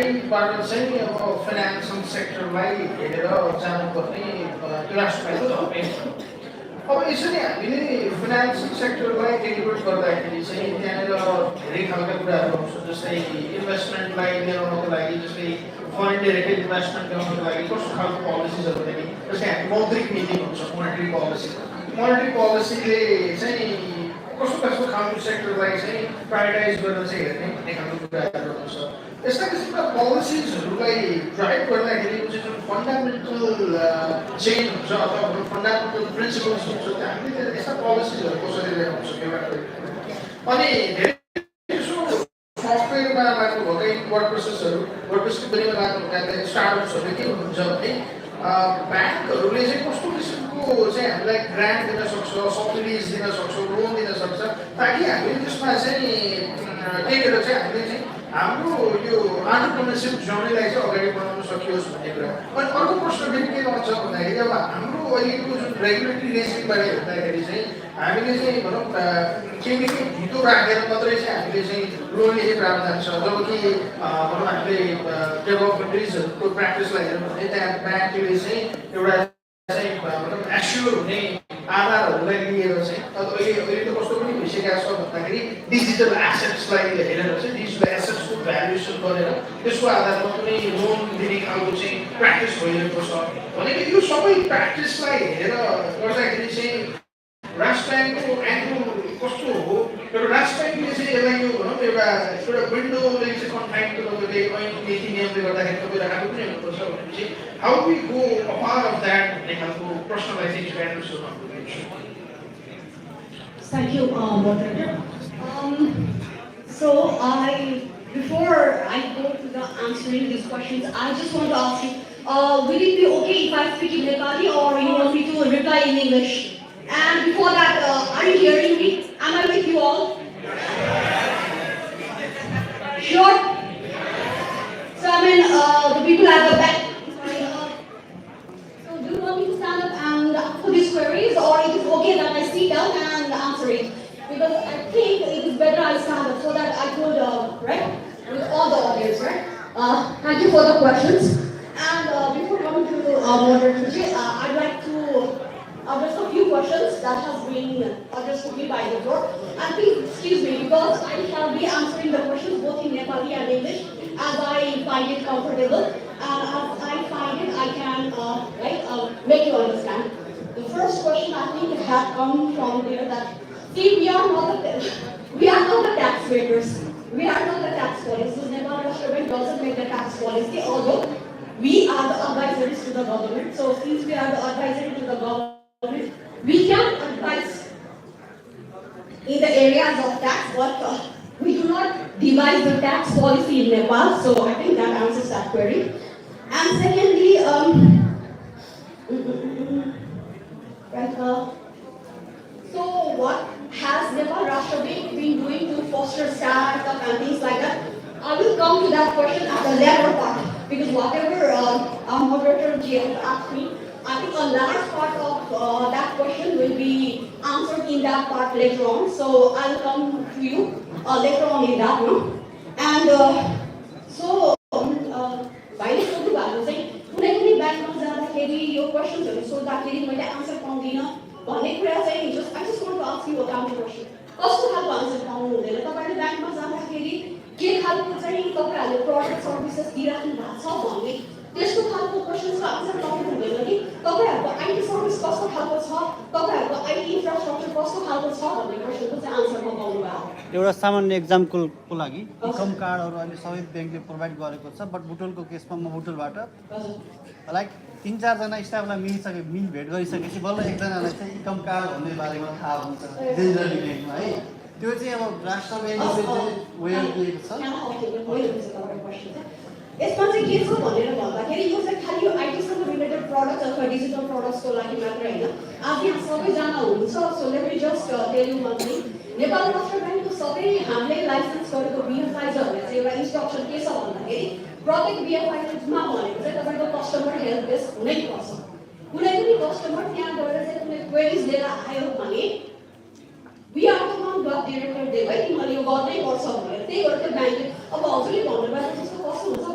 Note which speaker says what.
Speaker 1: हामीबाट चाहिँ अब फाइनेन्सियल सेक्टरलाई हेरेर जानुपर्ने राष्ट्रको धर्म अब यसरी हामीले फाइनेन्सियल सेक्टरलाई डेलिभर गर्दाखेरि चाहिँ त्यहाँनिर धेरै खालका कुराहरू आउँछ जस्तै इन्भेस्टमेन्टलाई ल्याउनको लागि जस्तै फरेन डाइरेक्ट इन्भेस्टमेन्ट ल्याउनको लागि कस्तो खालको पोलिसिजहरू पनि जस्तै हामी मौद्रिक नीति हुन्छ मोनेटरी पोलिसीले चाहिँ कस्तो खालको सेक्टरलाई चाहिँ प्रायोरिटाइज गरेर चाहिँ हेर्ने भन्ने खालको कुराहरू हुन्छ यस्ता किसिमका पोलिसिजहरूलाई ड्राइभ गर्दाखेरि जुन फन्डामेन्टल चेन्ज हुन्छ अथवा फन्डामेन्टल प्रिन्सिपल्स हुन्छ हामीले यस्ता पोलिसिजहरू कसरी ल्याउनु सक्यौँ अनि धेरै सफ्टवेयरमा लाग्नु भएकै वर्डप्रेसहरू वर्डप्रेसको बारेमा लाग्नु भएका स्टार्टअप्सहरू के हुन्छ भने ब्याङ्कहरूले चाहिँ कस्तो किसिमको चाहिँ हामीलाई ग्रान्ट दिन सक्छ सब्सिडिज दिन सक्छ लोन दिन सक्छ ताकि हामीले त्यसमा चाहिँ टेकेर चाहिँ हामीले चाहिँ हाम्रो यो एन्टरप्रेन्योरशिप जर्नीलाई चाहिँ अगाडि बढाउन सकियोस् भन्ने कुरा अनि अर्को प्रश्न फेरि के रहन्छ भन्दाखेरि अब हाम्रो अहिलेको जुन रेगुलेटरी रेजिमबाट हेर्दाखेरि चाहिँ हामीले चाहिँ भनौँ केही धितो राखेर मात्रै चाहिँ हामीले चाहिँ लोन लिने प्रावधान छ जबकि भनौँ हामीले डेभलप कन्ट्रिजहरूको प्र्याक्टिसलाई हेऱ्यौँ भने त्यहाँ ब्याङ्कले चाहिँ एउटा चाहिँ भनौँ एस्योर हुने आधारहरूलाई लिएर चाहिँ अहिले त कस्तो पनि भइसकेको छ भन्दाखेरि डिजिटल एसेट्सलाई हेरेर चाहिँ डिजिटल एसेट्सको भ्यालुएसन गरेर त्यसको आधारमा कुनै लोन दिने खालको चाहिँ प्र्याक्टिस भइरहेको छ भनेको यो सबै प्र्याक्टिसलाई हेरेर गर्दाखेरि चाहिँ राष्ट्र ब्याङ्कको एङ्गल कस्तो हो र राष्ट्र ब्याङ्कले चाहिँ यसलाई यो भनौँ एउटा विन्डोले चाहिँ कन्फाइन तपाईँले ऐन नीति नियमले गर्दाखेरि तपाईँले आएको पनि हुनुपर्छ भनेपछि हाउ वी गो अपार अफ द्याट भन्ने खालको प्रश्नलाई चाहिँ एड्रेस गर्न
Speaker 2: Thank you, moderator. So before I go to the answering these questions, I just want to ask you, will it be okay if I speak in Nepali or you want me to reply in English? And before that, are you hearing me? Am I with you all? Sure? So I mean, the people at the back. So do you want me to stand up and answer these queries or it is okay that I sit down and answer it? Because I think it is better I stand up so that I could, right? With all the audience, right? Thank you for the questions. And before coming to moderator, I'd like to address a few questions that has been addressed to me by the board. And please excuse me because I shall be answering the questions both in Nepali and English as I find it comfortable and as I find it I can make you understand. The first question I think had come from there that see we are not the taxpayers. We are not the tax policy. Nepal government doesn't make the tax policy, although we are the advisories to the government. So since we are the advisory to the government, we can advise in the areas of tax, but we do not devise the tax policy in Nepal. So I think that answers that query. And secondly, so what has Nepal Rashtra Bank been doing to foster startup and things like that? I will come to that question at the later part because whatever our moderator has asked me, I think a large part of that question will be answered in that part later on. So I'll come to you later on in that one. And so भाइले सोध्नु भएको चाहिँ कुनै पनि ब्याङ्कमा जाँदाखेरि यो क्वेसन्सहरू सोद्धाखेरि मैले आन्सर पाउँदिनँ भन्ने कुरा चाहिँ I just want to ask you a counter question. कस्तो खालको आन्सर पाउनु हुँदैन तपाईले ब्याङ्कमा जाँदाखेरि के खालको चाहिँ तपाईहरुले प्रोडक्ट सर्भिसेस दिइराख्नु भएको छ भन्ने त्यस्तो खालको क्वेसन्सको आन्सर पाउनु हुँदैन कि तपाईहरुको आईटी सर्भिस कस्तो खालको छ तपाईहरुको आईटी इन्फ्रास्ट्रक्चर कस्तो खालको छ भन्ने क्वेसनको चाहिँ आन्सर पाउनु भएको
Speaker 3: एउटा सामान्य एक्जाम्पलको लागि इकम कार्डहरु अहिले सबै बैंकले प्रोवाइड गरेको छ बट बुटोलको केसमा म बुटोलबाट लाइक 3-4 जना स्टाफलाई मिल भेट गरिसकेपछि बल्ल एकजनालाई चाहिँ इकम कार्ड भन्ने बारेमा थाहा हुन्छ डिजिटल लिङ्कमा है त्यो चाहिँ अब राष्ट्र बैंकले चाहिँ वेयर दिएको छ
Speaker 2: यसमा चाहिँ के छ भनेर भन्दाखेरि यो चाहिँ खाली यो आईटीसँग रिलेटेड प्रोडक्ट अथवा डिजिटल प्रोडक्ट्सको लागि मात्र हैन आज यहाँ सबैजना हुनुहुन्छ so let me just tell you one thing Nepal राष्ट्र बैंकको सबै हामीले लाइसेन्स गरेको बीएफआईजहरुले चाहिँ एउटा इन्स्ट्रक्सन के छ भन्दाखेरि प्रत्येक बीएफआईमा भनेको चाहिँ तपाईको कस्टमर हेल्प डेस्क हुनै पर्छ कुनै पनि कस्टमर त्यहाँ गएर चाहिँ कुनै क्वेरीज लिएर आयो भने we are the one got director they भाइ तिमीले यो गर्नै पर्छ भनेर त्यही गर्दै ब्याङ्कले अब हजुरले भन्नुभएको जस्तो कस्तो हुन्छ